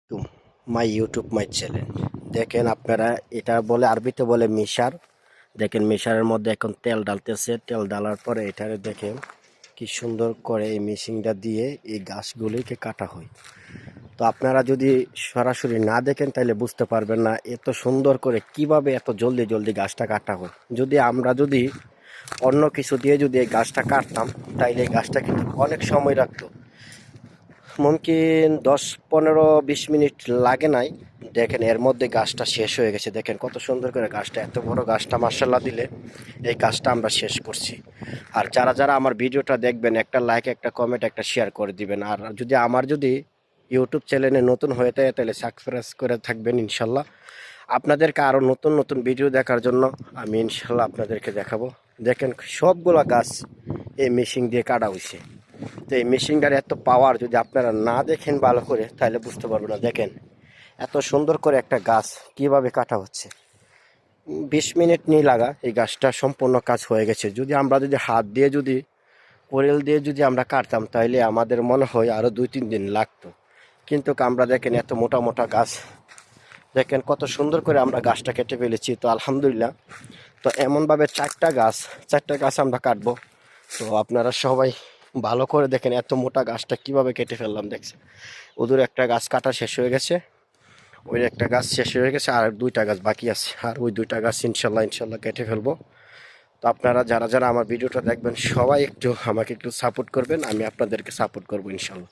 To my YouTube my channel. দেখেন আপনারা, এটা বলে আরবিতে বলে মিশার। দেখেন মিশারের মধ্যে এখন তেল ডালতেছে, তেল ডালার পরে এটারে দেখেন কি সুন্দর করে এই মেশিনটা দিয়ে এই গাছগুলিকে কাটা হয়। তো আপনারা যদি সরাসরি না দেখেন তাহলে বুঝতে পারবেন না এত সুন্দর করে কিভাবে এত জলদি জলদি গাছটা কাটা হয়। যদি অন্য কিছু দিয়ে যদি এই গাছটা কাটতাম তাইলে এই গাছটা কিন্তু অনেক সময় রাখতো, মুমকিন 10, 15, 20 মিনিট লাগে নাই। দেখেন এর মধ্যে গাছটা শেষ হয়ে গেছে। দেখেন কত সুন্দর করে গাছটা, এত বড় গাছটা মার্শাল্লাহ দিলে এই গাছটা আমরা শেষ করছি। আর যারা যারা আমার ভিডিওটা দেখবেন একটা লাইক, একটা কমেন্ট, একটা শেয়ার করে দিবেন। আর যদি ইউটিউব চ্যানেলে নতুন হয়ে থাকে তাহলে সাবস্ক্রাইব করে থাকবেন ইনশাল্লাহ। আপনাদেরকে আরও নতুন নতুন ভিডিও দেখার জন্য আমি ইনশাল্লাহ আপনাদেরকে দেখাবো। দেখেন সবগুলা গাছ এই মেশিন দিয়ে কাটা হয়েছে। তো এই মেশিনটার এত পাওয়ার যদি আপনারা না দেখেন ভালো করে তাহলে বুঝতে পারবেন না। দেখেন এত সুন্দর করে একটা গাছ কিভাবে কাটা হচ্ছে। 20 মিনিট নিয়ে লাগা এই গাছটা সম্পূর্ণ কাজ হয়ে গেছে। যদি হাত দিয়ে কোরেল দিয়ে আমরা কাটতাম তাহলে আমাদের মনে হয় আরও 2-3 দিন লাগতো। কিন্তু আমরা দেখেন এত মোটা মোটা গাছ, দেখেন কত সুন্দর করে আমরা গাছটা কেটে ফেলেছি। তো আলহামদুলিল্লাহ। তো এমনভাবে চারটা গাছ আমরা কাটবো। তো আপনারা সবাই ভালো করে দেখেন এত মোটা গাছটা কিভাবে কেটে ফেললাম। দেখছেন ওদের একটা গাছ কাটা শেষ হয়ে গেছে, ওই একটা গাছ শেষ হয়ে গেছে, আর 2টা গাছ বাকি আছে। আর ওই 2টা গাছ ইনশাল্লাহ কেটে ফেলবো। তো আপনারা যারা যারা আমার ভিডিওটা দেখবেন সবাই আমাকে একটু সাপোর্ট করবেন, আমি আপনাদেরকে সাপোর্ট করবো ইনশাল্লাহ।